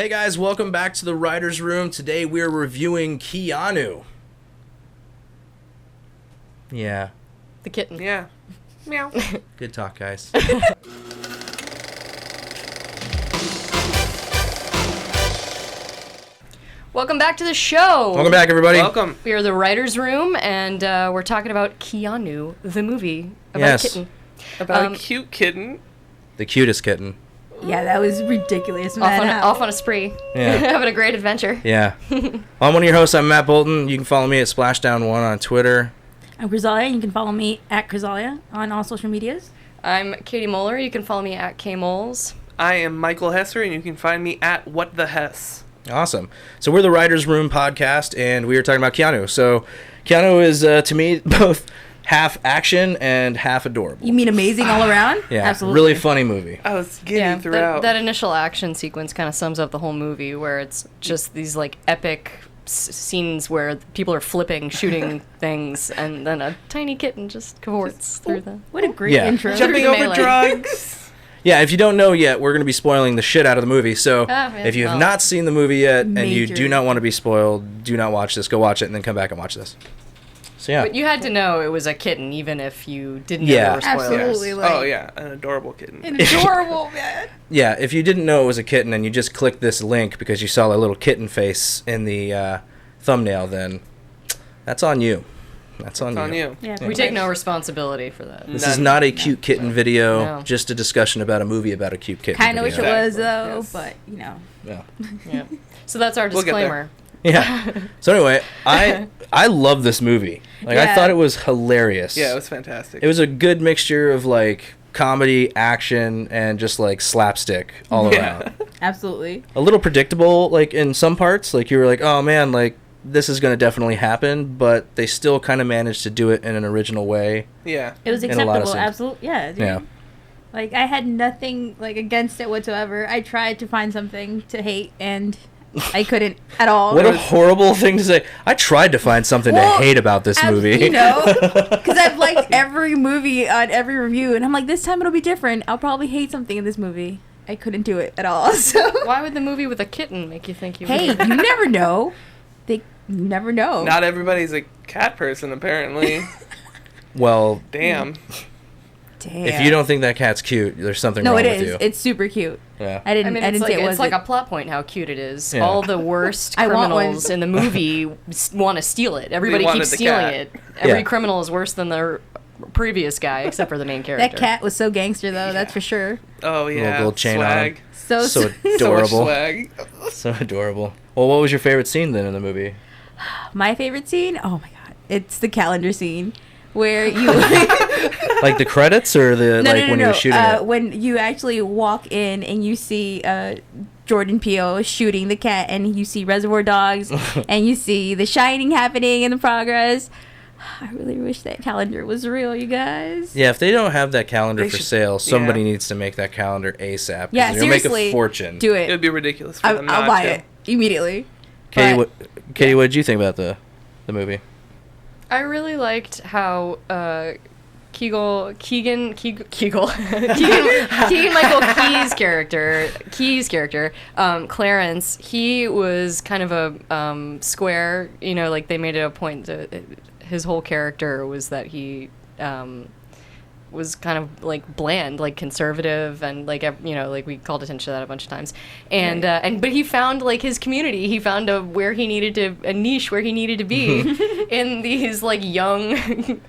Hey guys, welcome back to the Writer's Room. Today we're reviewing Keanu. Yeah. The kitten. Yeah. Meow. Good talk, guys. Welcome back to the show. Welcome back, everybody. Welcome. We are the Writer's Room, and we're talking about Keanu, the movie about Yes. a kitten. About a cute kitten. The cutest kitten. Yeah, that was ridiculous. Off on a spree. Yeah. Having a great adventure. Yeah. I'm one of your hosts. I'm Matt Bolton. You can follow me at Splashdown1 on Twitter. I'm Kryzzalia, and you can follow me at Kryzzalia on all social medias. I'm Katie Moeller. You can follow me at KMoles. I am Michael Hesser, and you can find me at What the Hess. Awesome. So we're the Writer's Room podcast, and we are talking about Keanu. So Keanu is, to me, both half action and half adorable. You mean amazing all around? Yeah, Absolutely. really funny movie. I was giddy throughout. That initial action sequence kind of sums up the whole movie, where it's just these like epic scenes where people are flipping, shooting things, and then a tiny kitten just cavorts through them. What a great Yeah. intro. Jumping Through the over melee. drugs. Yeah, if you don't know yet, we're going to be spoiling the shit out of the movie. So man, if you have well. not seen the movie yet and you Major. do not want to be spoiled, do not watch this. Go watch it and then come back and watch this. So yeah. But you had to know it was a kitten, even if you didn't know Yeah. there were spoilers. Absolutely. Like, Oh, yeah. An adorable kitten. An adorable, man. Yeah, if you didn't know it was a kitten and you just clicked this link because you saw a little kitten face in the thumbnail, then that's on you. That's on It's on you. Yeah, We take no responsibility for that. This is None. not a cute kitten video, No. just a discussion about a movie about a cute kitten. Kind of wish it video. was, though, Yes. but, you know. Yeah. Yeah. So that's our We'll get disclaimer. Yeah. So anyway, I love this movie. Like I Yeah. thought it was hilarious. Yeah, it was fantastic. It was a good mixture of like comedy, action, and just like slapstick all around. Absolutely. A little predictable, like in some parts. Like you were like, oh man, like this is gonna definitely happen, but they still kind of managed to do it in an original way. Yeah. It was In a lot of acceptable. scenes. Absolutely. Yeah, dude. Yeah. Like, I had nothing, like, against it whatsoever. I tried to find something to hate, and I couldn't at all. What a horrible thing to say. I tried to find something Well, to hate about this movie. You know, because I've liked every movie on every review, and I'm like, this time it'll be different. I'll probably hate something in this movie. I couldn't do it at all. So Why would the movie with a kitten make you think you hey, would? you never know. You never know. Not everybody's a cat person, apparently. Well, Damn. Damn. if you don't think that cat's cute, there's something No, wrong it with is. you. It's super cute. Yeah. I didn't. I mean, I it's didn't like, say it was. it's like a plot point how cute it is. Yeah. All the worst I want one. criminals in the movie want to steal it. Everybody wanted keeps the stealing cat. it. Every Yeah. criminal is worse than the previous guy, except for the main character. That cat was so gangster, though. That's for sure. Oh, yeah. gold chain swag. So So So much adorable. swag. So adorable. Well, what was your favorite scene then in the movie? my favorite scene. Oh my god, it's the calendar scene where you. Like the credits or the when you were shooting it? When you actually walk in and you see Jordan Peele shooting the cat, and you see Reservoir Dogs, and you see The Shining happening in the progress. I really wish that calendar was real, you guys. Yeah, if they don't have that calendar They for should- sale, somebody yeah. needs to make that calendar ASAP. 'cause Yeah, they're gonna make seriously. a fortune. Do It it. would be ridiculous for them I'll not buy to. it immediately. Katie, But- what did you think about the movie? I really liked how Keegan-Michael Key's character, Clarence, he was kind of a square, you know, like they made it a point to, his whole character was that he was kind of like bland, like conservative, and like like we called attention to that a bunch of times, and but he found like his community. He found a niche where he needed to be in these like young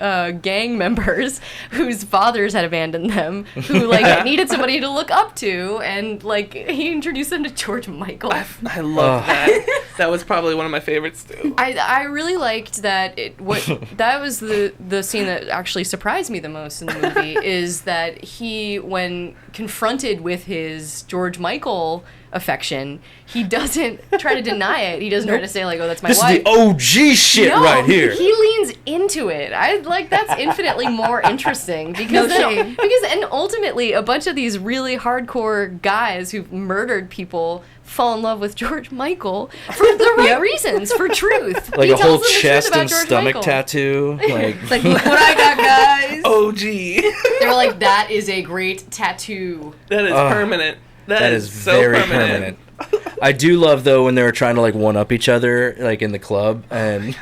gang members whose fathers had abandoned them, who like needed somebody to look up to, and like he introduced them to George Michael. I love that. That was probably one of my favorites, too. I really liked that. That was the scene that actually surprised me the most in the movie is that he, when confronted with his George Michael affection, he doesn't try to deny it. He doesn't try to say like, "Oh, that's my This wife." is the OG shit No, right here. he leans into it. I like that's infinitely more interesting because and ultimately a bunch of these really hardcore guys who've murdered people fall in love with George Michael for the right reasons, for truth. Like He a tells whole them the truth chest about and George stomach Michael. tattoo. Like, It's like, look what I got, guys. OG. They were like, "That is a great tattoo." That is permanent. that is so very permanent. permanent. I do love though when they were trying to like one up each other like in the club and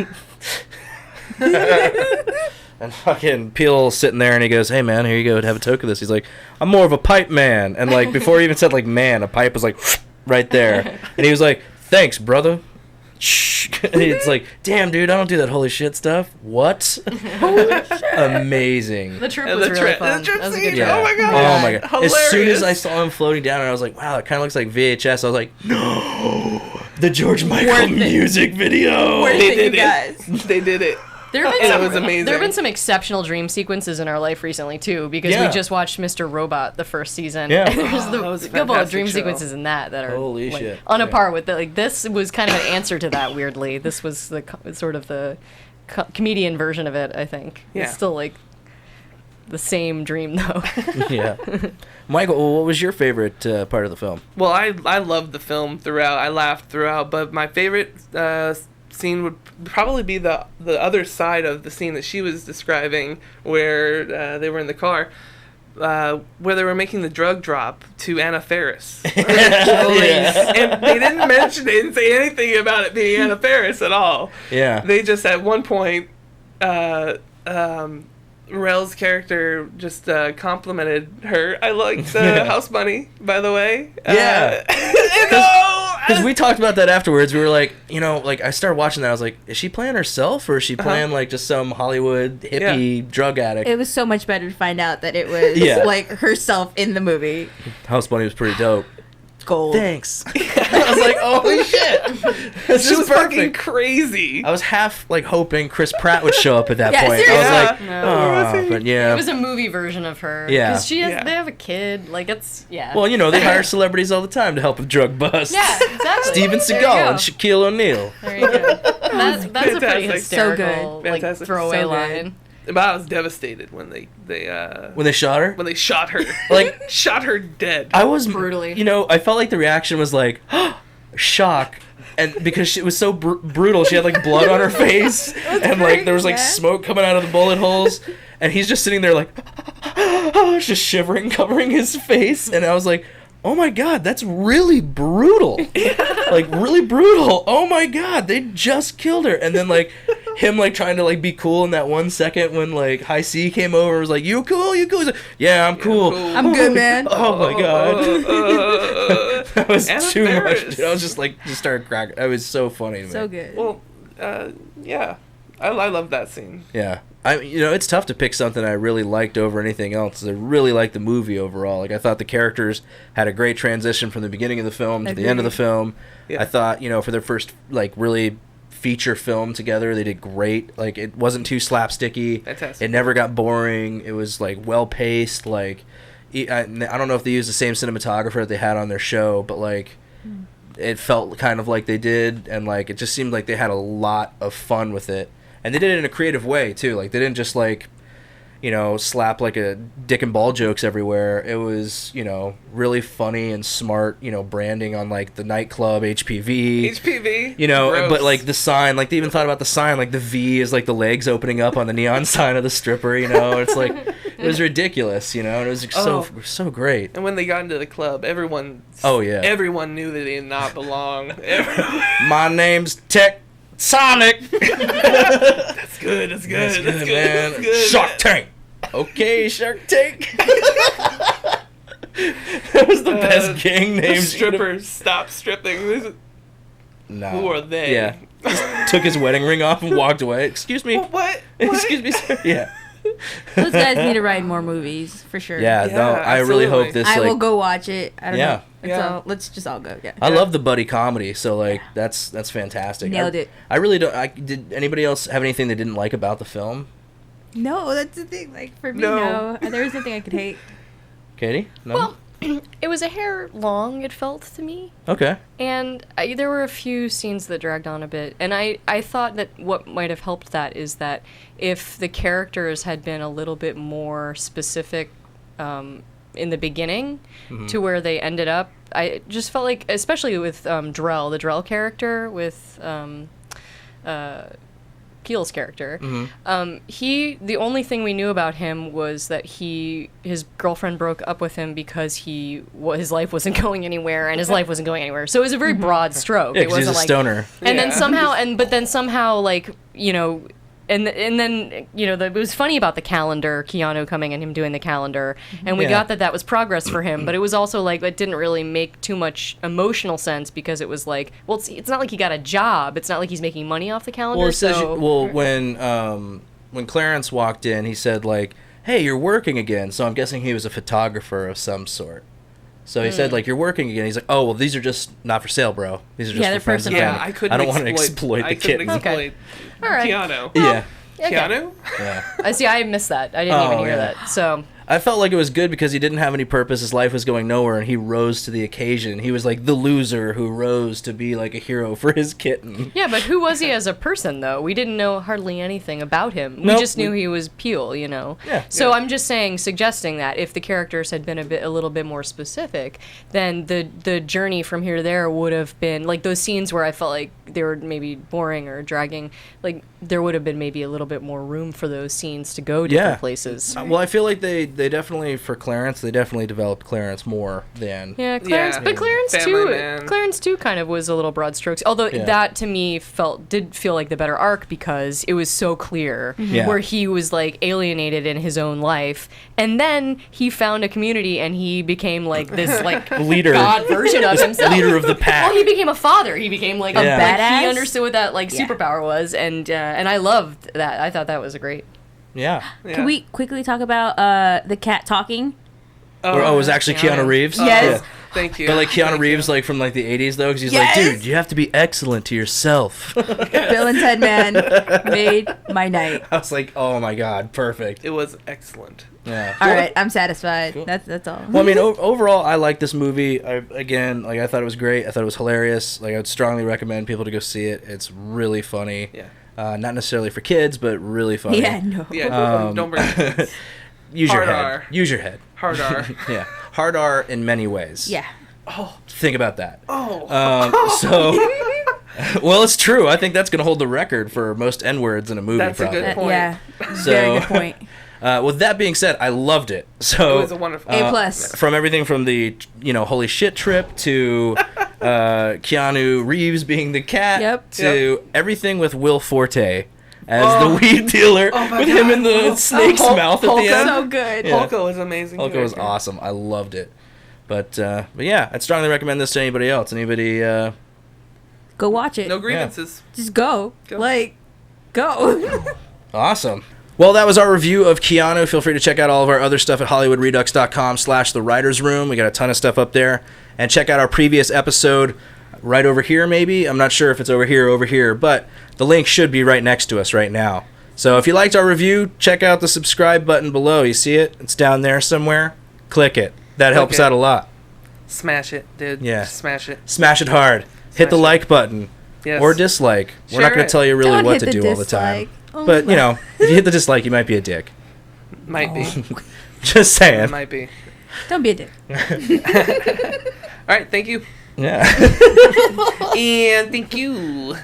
and fucking Peele sitting there and he goes, "Hey man, here you go, have a toke of this." He's like, "I'm more of a pipe man," and like before he even said like man, a pipe was like right there, and he was like, "Thanks, brother." And it's like, damn, dude, I don't do that holy shit stuff. What? Amazing. The trip was really fun. The trip That was a scene. good Yeah. Oh my god. Oh my god. Hilarious. As soon as I saw him floating down, I was like, wow, it kind of looks like VHS. I was like, no, the George Michael Worth it. music video. Worth They it, did you guys. it. They did it. There have been And some, it was amazing. There have been some exceptional dream sequences in our life recently too, because Yeah. we just watched Mr. Robot the first season. Yeah. And there's Oh, that was a a couple of fantastic dream show. sequences in that are Holy like, shit. on a Yeah. par with like this was kind of an answer to that. Weirdly, this was the sort of the comedian version of it. I think Yeah. it's still like the same dream though. Yeah. Michael, what was your favorite part of the film? Well, I loved the film throughout. I laughed throughout, but my favorite scene would probably be the other side of the scene that she was describing, where they were in the car, where they were making the drug drop to Anna Faris. Yeah. And they didn't say anything about it being Anna Faris at all. Yeah. They just at one point, Rell's character just complimented her. I liked House Bunny, by the way. Yeah. Because we talked about that afterwards. We were like, you know, like I started watching that. I was like, is she playing herself or is she playing like just some Hollywood hippie drug addict? It was so much better to find out that it was Yeah. like herself in the movie. House Bunny was pretty dope. Gold. Thanks. I was like, holy shit. This she is was fucking perfect. crazy. I was half like hoping Chris Pratt would show up at that Yeah, point. seriously. I was like, No. oh, but yeah. It was a movie version of her. Yeah. Because she has, Yeah. they have a kid. Like it's Well, you know, they hire celebrities all the time to help with drug busts. yeah, exactly. Steven There you Seagal go. and Shaquille O'Neal. There you go. That's a pretty Fantastic. hysterical, So like good. throwaway So good. line. But I was devastated when they When they shot her? when they shot her. Like, shot her dead. I was Brutally. You know, I felt like the reaction was like shock, and because it was so brutal, she had like blood on her face, and like there was like yeah. smoke coming out of the bullet holes, and he's just sitting there like just shivering, covering his face, and I was like, oh my god, that's really brutal. Like really brutal. Oh my god, they just killed her. And then like him like trying to like be cool in that 1 second when like High C came over and was like, you cool? You cool? He's like, yeah, I'm cool. I'm good, man. Oh my god. That was Anna too Faris. much. Dude. I was just like, just started cracking. That was so funny to me. So good. Well, yeah. I love that scene. Yeah. You know, it's tough to pick something I really liked over anything else. I really liked the movie overall. Like, I thought the characters had a great transition from the beginning of the film to the end of the film. Yeah. I thought, you know, for their first, like, really feature film together, they did great. Like, it wasn't too slapsticky. Fantastic. It never got boring. It was, like, well-paced. Like, I don't know if they used the same cinematographer that they had on their show, but, like, it felt kind of like they did. And, like, it just seemed like they had a lot of fun with it. And they did it in a creative way, too. Like, they didn't just, like, you know, slap, like, a dick and ball jokes everywhere. It was, you know, really funny and smart, you know, branding on, like, the nightclub, HPV. HPV. You know, Gross. but, like, the sign, like, they even thought about the sign. Like, the V is, like, the legs opening up on the neon sign of the stripper, you know? It's, like, it was ridiculous, you know? And it was so great. And when they got into the club, everyone. Oh, yeah. Everyone knew that they did not belong. My name's Tech Sonic. That's good. That's good. That's good, man. That's good. Shark Tank. Okay, Shark Tank. That was the best gang The name. strippers stop stripping. No. Who are they? Yeah. Just took his wedding ring off and walked away. Excuse me. What? Excuse me, sir. Yeah. Those guys need to write more movies for sure. Yeah, Yeah, no, I really hope absolutely. this, I will like, go watch it. I don't Yeah. know. It's Yeah. all, let's just all go. Yeah. I love the buddy comedy, so, like, that's fantastic. Nailed it. I really don't, did anybody else have anything they didn't like about the film? No, that's the thing. Like for me, No. no. There was nothing I could hate. Katie? No? Well, it was a hair long, it felt to me. Okay. And there were a few scenes that dragged on a bit. And I thought that what might have helped that is that if the characters had been a little bit more specific in the beginning to where they ended up, I just felt like, especially with Drell, the Drell character with Keegan-Michael, Peele's character. Mm-hmm. The only thing we knew about him was that his girlfriend broke up with him because his life wasn't going anywhere, and his life wasn't going anywhere. So it was a very broad stroke. Yeah, it 'cause he's wasn't a like stoner. And Yeah. then somehow, like, you know, and then, you know, it was funny about the calendar, Keanu coming and him doing the calendar, and we Yeah. got that was progress for him, but it was also like, it didn't really make too much emotional sense, because it was like, well, it's not like he got a job, it's not like he's making money off the calendar, Well, it says so... when Clarence walked in, he said, like, hey, you're working again, so I'm guessing he was a photographer of some sort. So he said, like, you're working again. He's like, oh, well, these are just not for sale, bro. These are just Yeah, for they're friends and personal. family. I couldn't don't want to exploit the kittens. exploit All right. Keanu. Yeah. Okay. Keanu? Yeah. I see, I missed that. I didn't even Oh, hear yeah. that, so... I felt like it was good because he didn't have any purpose. His life was going nowhere, and he rose to the occasion. He was like the loser who rose to be like a hero for his kitten. Yeah, but who was he as a person, though? We didn't know hardly anything about him. We Nope. just knew he was Peele, you know? Yeah. So Yeah. I'm just suggesting that if the characters had been a little bit more specific, then the journey from here to there would have been, like, those scenes where I felt like they were maybe boring or dragging, like, there would have been maybe a little bit more room for those scenes to go different Yeah. places. Well, I feel like they definitely, for Clarence, they definitely developed Clarence more than... Yeah, Clarence, Yeah. but Clarence Family too. Man. Clarence too kind of was a little broad strokes. Although Yeah. that to me did feel like the better arc, because it was so clear Yeah. where he was like alienated in his own life, and then he found a community and he became like this like Leader. god version of himself. Leader of the pack. Well, he became a father. He became like a Yeah. like, Badass? he understood what that like Yeah. superpower was, and I loved that. I thought that was great. Yeah. Yeah. Can we quickly talk about the cat talking? Or, it was actually Keanu Reeves? Yes. Yeah. Thank you. But like Keanu Thank Reeves, you. like from like the 80s though, because he's Yes! like, dude, you have to be excellent to yourself. Bill and Ted Man made my night. I was like, oh my god, perfect. It was excellent. Yeah. All right, I'm satisfied. Cool. That's all. Well, I mean, overall, I like this movie. I thought it was great. I thought it was hilarious. Like, I would strongly recommend people to go see it. It's really funny. Yeah. Not necessarily for kids, but really funny. Yeah, no. Yeah. Don't bring kids. Use your Hard head. R. Use your head. Hard R. Yeah. Hard R in many ways. Yeah. Oh. Think about that. Oh. So, well, it's true. I think that's going to hold the record for most N-words in a movie, That's a probably. good point. Yeah. So, Very good point. With that being said, I loved it. So It was a wonderful. A plus. From everything from the holy shit trip to Keanu Reeves being the cat Yep. to everything with Will Forte as the weed dealer my with him in the God. snake's Hulk- mouth at Hulk- the end. So good. Yeah. Polka was amazing. Hulk was character. awesome. I loved it. But yeah, I'd strongly recommend this to anybody else. Anybody? Go watch it. No grievances. Just go. Go. Like, go. Awesome. Well, that was our review of Keanu. Feel free to check out all of our other stuff at hollywoodredux.com/the writers room. We got a ton of stuff up there. And check out our previous episode right over here, maybe. I'm not sure if it's over here or over here, but the link should be right next to us right now. So if you liked our review, check out the subscribe button below. You see it? It's down there somewhere. Click it. That helps it. out a lot. Smash it, dude. Yeah. Smash it. Smash it hard. Hit the Smash it. like button. Yes. Or dislike. We're not Share going it. to tell you really Don't what hit to the do all the time. dislike. Oh But, my- you know, if you hit the dislike, you might be a dick. Might be. Just saying. Might be. Don't be a dick. All right. Thank you. Yeah. And thank you.